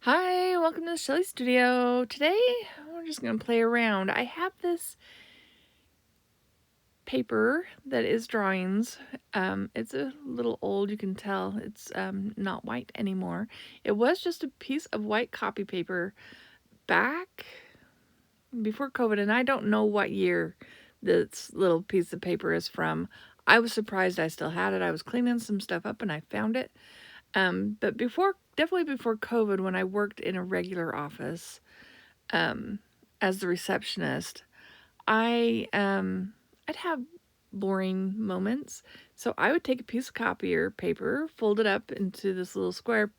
Hi, welcome to the Shelly Studio. Today, we're just going to play around. I have this paper that is drawings. It's a little old, you can tell. It's not white anymore. It was just a piece of white copy paper back before COVID, and I don't know what year this little piece of paper is from. I was surprised I still had it. I was cleaning some stuff up and I found it. But definitely before COVID, when I worked in a regular office, as the receptionist, I'd have boring moments. So I would take a piece of copier paper, fold it up into this little square,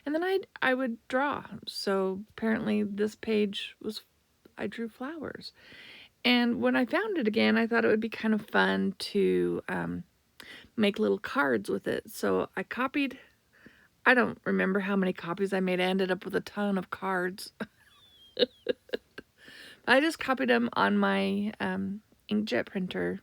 and then I would draw. So apparently this page was I drew flowers. And when I found it again, I thought it would be kind of fun to make little cards with it. So I copied. I don't remember how many copies I made. I ended up with a ton of cards. I just copied them on my inkjet printer,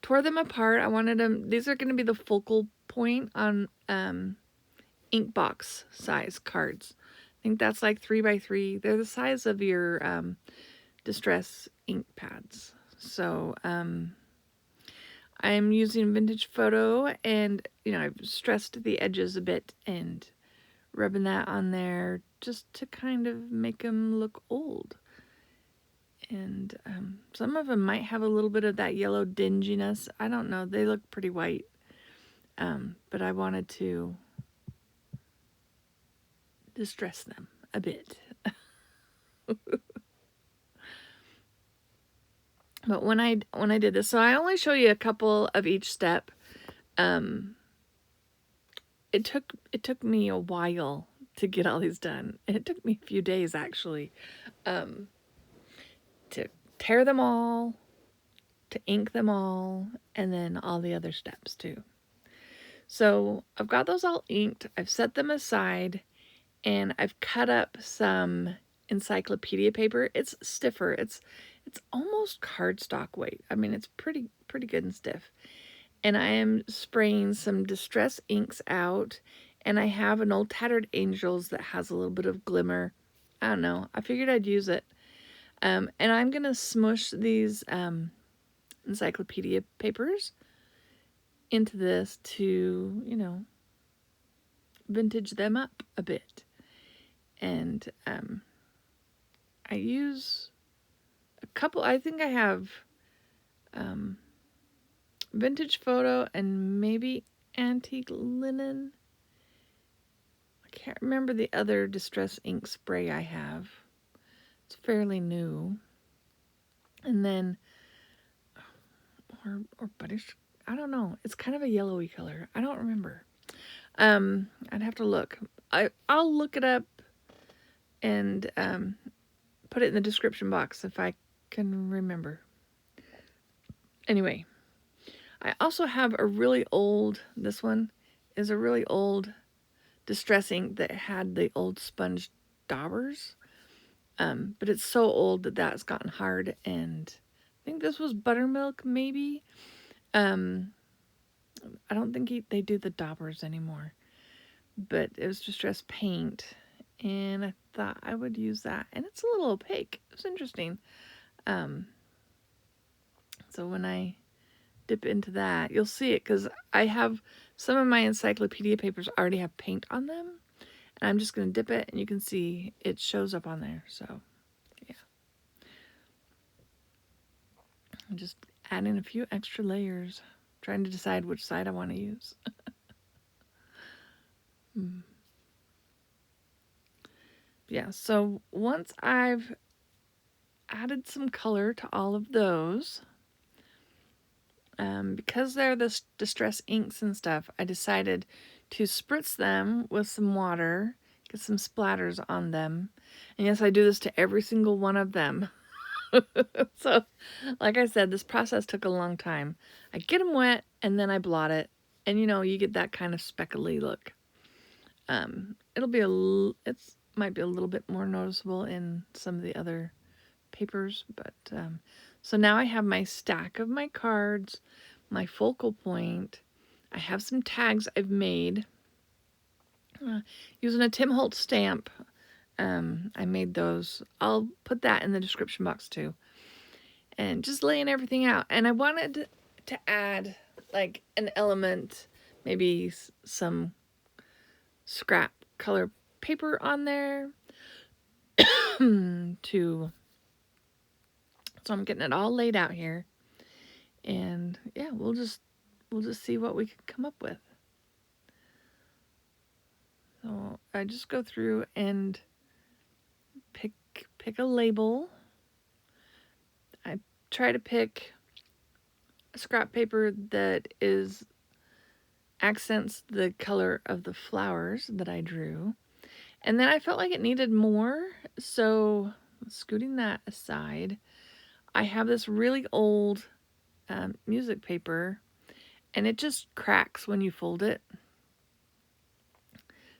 tore them apart. I wanted them, these are going to be the focal point on InkBox size cards. I think that's like 3x3. They're the size of your distress ink pads. So I'm using vintage photo, and I've stressed the edges a bit and rubbing that on there just to kind of make them look old. And some of them might have a little bit of that yellow dinginess. I don't know. They look pretty white. But I wanted to distress them a bit. But when I did this, so I only show you a couple of each step. It took me a while to get all these done. And it took me a few days actually, to tear them all, to ink them all, and then all the other steps too. So I've got those all inked. I've set them aside, and I've cut up some encyclopedia paper. It's stiffer. It's almost cardstock weight. I mean, it's pretty good and stiff. And I am spraying some distress inks out, and I have an old Tattered Angels that has a little bit of glimmer. I don't know. I figured I'd use it. And I'm gonna smush these encyclopedia papers into this to, vintage them up a bit. And I use a couple, I think I have vintage photo and maybe antique linen. I can't remember the other distress ink spray I have. It's fairly new. And then, or buddish, I don't know. It's kind of a yellowy color. I don't remember. I'd have to look. I'll look it up and put it in the description box if I can remember. Anyway, I also have a really old, this one is a really old distress ink that had the old sponge daubers. But it's so old that that's gotten hard, and I think this was buttermilk maybe. I don't think they do the daubers anymore, but it was distress paint, and I thought I would use that. And it's a little opaque. It was interesting. So when I dip into that, you'll see it, because I have some of my encyclopedia papers already have paint on them, and I'm just going to dip it, and you can see it shows up on there. So yeah, I'm just adding a few extra layers, trying to decide which side I want to use. Yeah, so once I've added some color to all of those, because they're the distress inks and stuff, I decided to spritz them with some water, get some splatters on them. And yes, I do this to every single one of them. So, like I said, this process took a long time. I get them wet, and then I blot it, and you get that kind of speckly look. It might be a little bit more noticeable in some of the other papers, but so now I have my stack of my cards, my focal point. I have some tags I've made. using a Tim Holtz stamp. I made those. I'll put that in the description box too. And just laying everything out. And I wanted to add like an element, maybe some scrap color paper on there to, so I'm getting it all laid out here. And yeah, we'll just see what we can come up with. So I just go through and pick a label. I try to pick a scrap paper that accents the color of the flowers that I drew. And then I felt like it needed more, so scooting that aside, I have this really old music paper, and it just cracks when you fold it.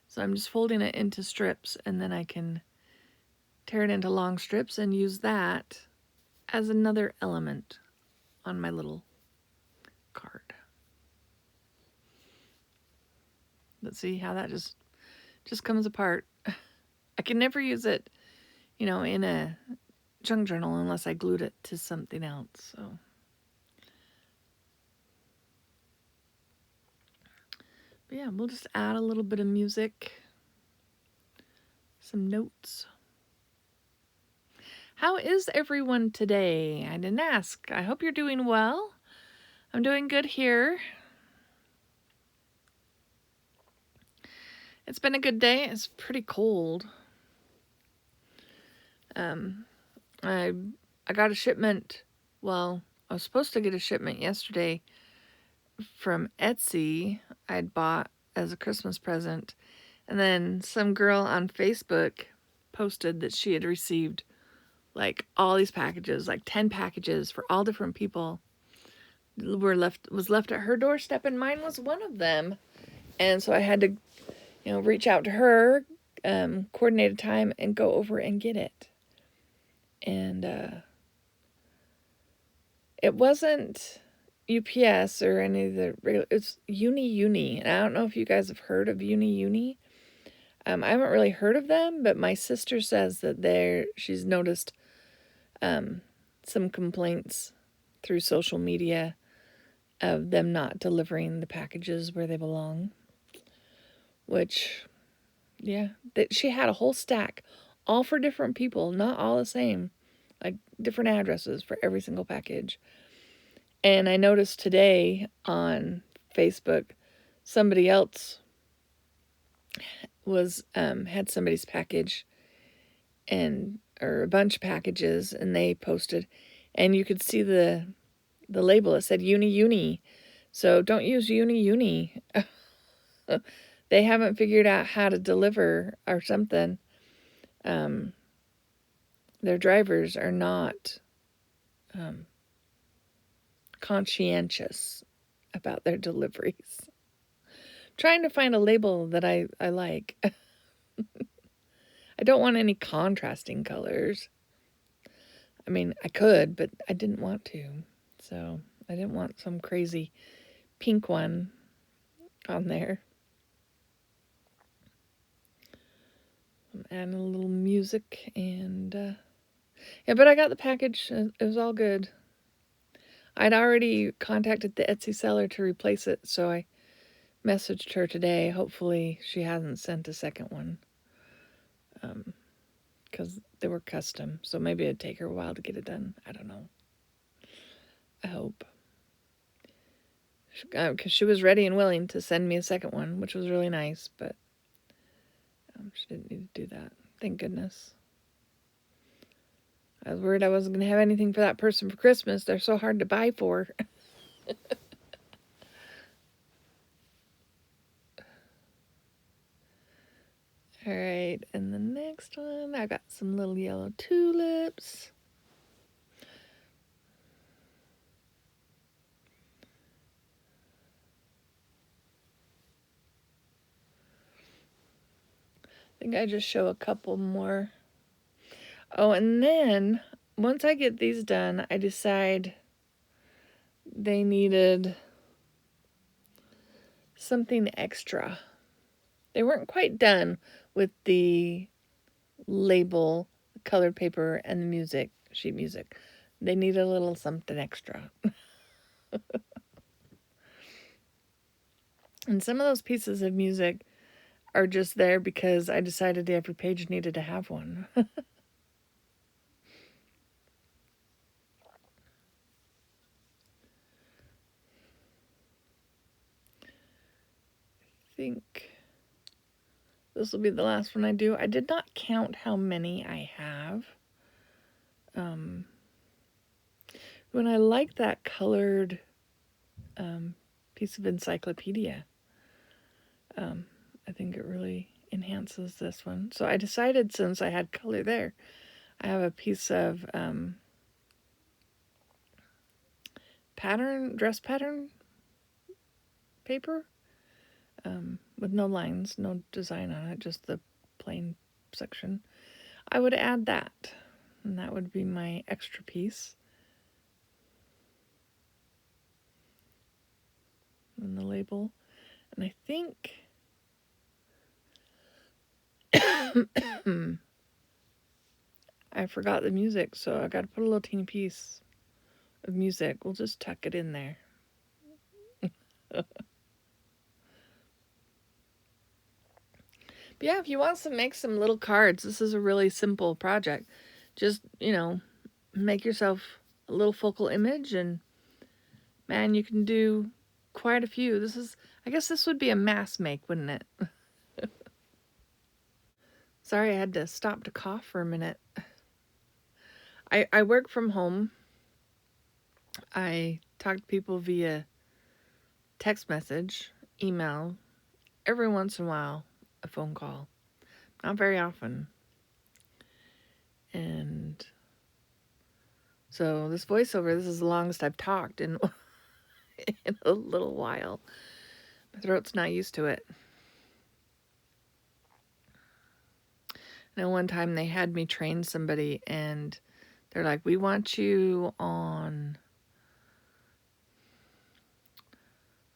So I'm just folding it into strips, and then I can tear it into long strips and use that as another element on my little card. Let's see how that just comes apart. I can never use it, in a junk journal unless I glued it to something else. So but yeah, we'll just add a little bit of music, some notes. How is everyone today? I didn't ask. I hope you're doing well. I'm doing good here. It's been a good day. It's pretty cold. I got a shipment. Well, I was supposed to get a shipment yesterday from Etsy I'd bought as a Christmas present. And then some girl on Facebook posted that she had received like all these packages, like 10 packages for all different people was left at her doorstep, and mine was one of them. And so I had to, reach out to her, coordinate a time and go over and get it. And it wasn't UPS or any of the regular, it's Uni. And I don't know if you guys have heard of Uni. I haven't really heard of them, but my sister says that she's noticed some complaints through social media of them not delivering the packages where they belong. Which, yeah, she had a whole stack, all for different people, not all the same, like different addresses for every single package. And I noticed today on Facebook, somebody else was had somebody's package or a bunch of packages, and they posted, and you could see the label. It said Uni. So don't use Uni. They haven't figured out how to deliver or something. Their drivers are not conscientious about their deliveries. Trying to find a label that I like. I don't want any contrasting colors. I mean, I could, but I didn't want to. So I didn't want some crazy pink one on there. I'm adding a little music and yeah, but I got the package. It was all good. I'd already contacted the Etsy seller to replace it, so I messaged her today. Hopefully she hasn't sent a second one. Because they were custom, so maybe it'd take her a while to get it done. I don't know. I hope. Because she was ready and willing to send me a second one, which was really nice, but she didn't need to do that. Thank goodness. I was worried I wasn't going to have anything for that person for Christmas. They're so hard to buy for. All right, and the next one, I got some little yellow tulips. I think I just show a couple more. Oh, and then once I get these done, I decide they needed something extra. They weren't quite done with the label, colored paper, and the music, sheet music. They need a little something extra. And some of those pieces of music are just there because I decided every page needed to have one. I think this will be the last one I do. I did not count how many I have. When I like that colored piece of encyclopedia, I think it really enhances this one. So I decided, since I had color there, I have a piece of dress pattern paper with no lines, no design on it, just the plain section. I would add that, and that would be my extra piece. And the label. And I think I forgot the music, so I got to put a little teeny piece of music. We'll just tuck it in there. But yeah, if you want to make some little cards, this is a really simple project. Just, make yourself a little focal image, and man, you can do quite a few. I guess this would be a mass make, wouldn't it? Sorry, I had to stop to cough for a minute. I work from home. I talk to people via text message, email, every once in a while, a phone call. Not very often. And so this voiceover, this is the longest I've talked in a little while. My throat's not used to it. I know one time they had me train somebody, and they're like, we want you on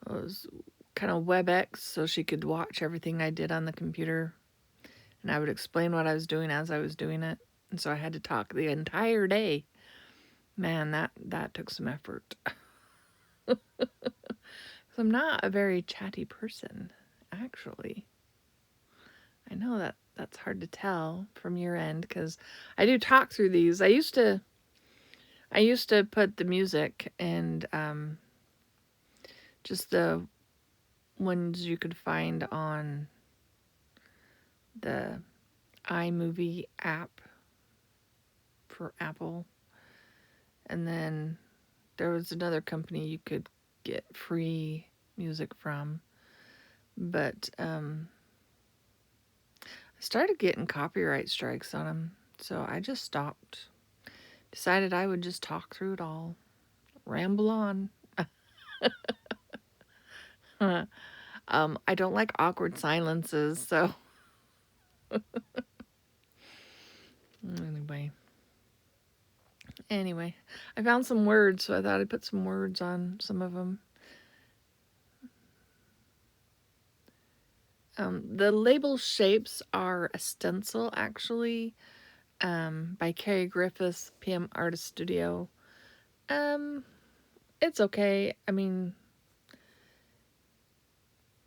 those kind of WebEx so she could watch everything I did on the computer. And I would explain what I was doing as I was doing it. And so I had to talk the entire day. Man, that took some effort. I'm not a very chatty person, actually. I know that's hard to tell from your end, because I do talk through these. I used to put the music and just the ones you could find on the iMovie app for Apple. And then there was another company you could get free music from. But I started getting copyright strikes on them, so I just stopped. Decided I would just talk through it all. Ramble on. I don't like awkward silences, so anyway, I found some words, so I thought I'd put some words on some of them. The label shapes are a stencil, actually, by Carrie Griffiths, PM Artist Studio. It's okay. I mean,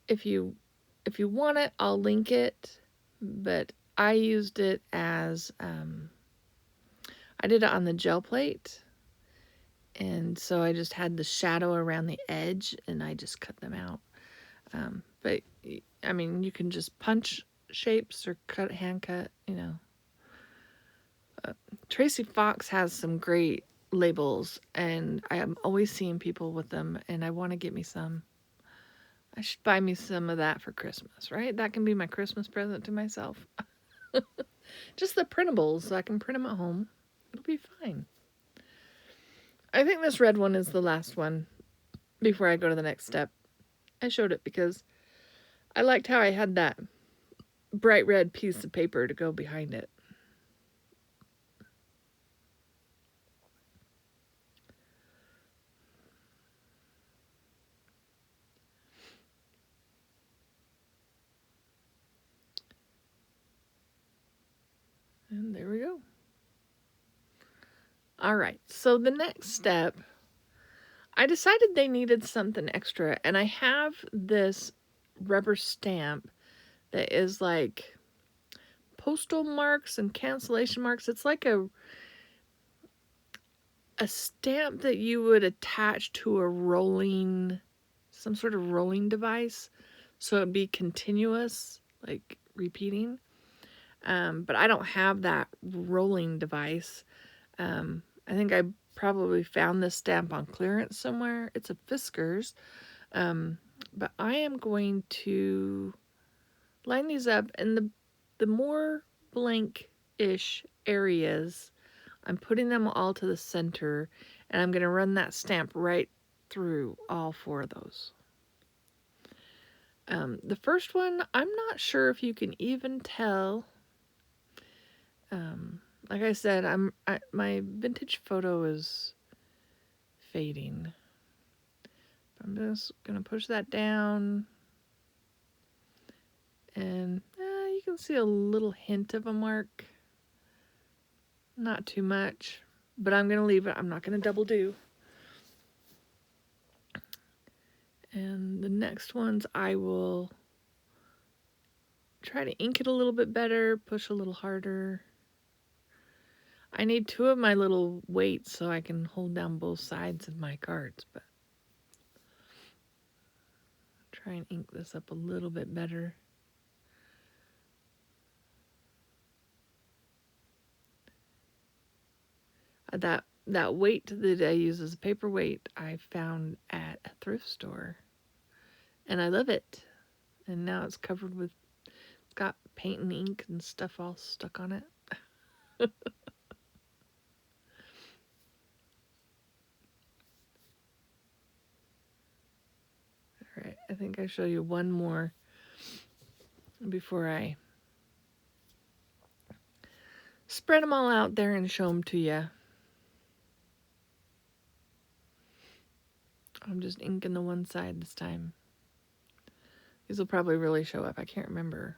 if you want it, I'll link it. But I used it as I did it on the gel plate, and so I just had the shadow around the edge, and I just cut them out. But I mean, you can just punch shapes or hand cut. Tracy Fox has some great labels, and I am always seeing people with them, and I want to get me some. I should buy me some of that for Christmas, right? That can be my Christmas present to myself. Just the printables, so I can print them at home. It'll be fine. I think this red one is the last one before I go to the next step. I showed it because I liked how I had that bright red piece of paper to go behind it. All right, so the next step, I decided they needed something extra, and I have this rubber stamp that is like postal marks and cancellation marks. It's like a stamp that you would attach to a rolling, some sort of rolling device, so it'd be continuous, like repeating. But I don't have that rolling device. I think I probably found this stamp on clearance somewhere. It's a Fisker's. But I am going to line these up, and the more blank-ish areas, I'm putting them all to the center, and I'm going to run that stamp right through all 4 of those. The first one, I'm not sure if you can even tell. Like I said, my vintage photo is fading. I'm just going to push that down, and you can see a little hint of a mark. Not too much, but I'm going to leave it. I'm not going to double do. And the next ones, I will try to ink it a little bit better, push a little harder. I need 2 of my little weights so I can hold down both sides of my cards, but try and ink this up a little bit better. That weight that I use as a paperweight, I found at a thrift store, and I love it. And now it's covered with, it's got paint and ink and stuff all stuck on it. All right, I think I show you one more before I spread them all out there and show them to you. I'm just inking the one side this time. These will probably really show up. I can't remember.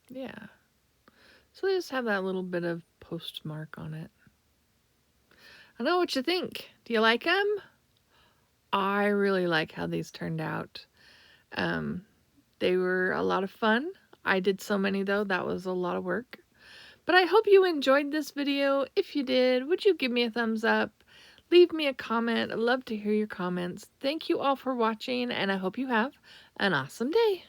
Yeah. So they just have that little bit of postmark on it. I know what you think. Do you like them? I really like how these turned out. They were a lot of fun. I did so many though. That was a lot of work. But I hope you enjoyed this video. If you did, would you give me a thumbs up? Leave me a comment. I'd love to hear your comments. Thank you all for watching, and I hope you have an awesome day.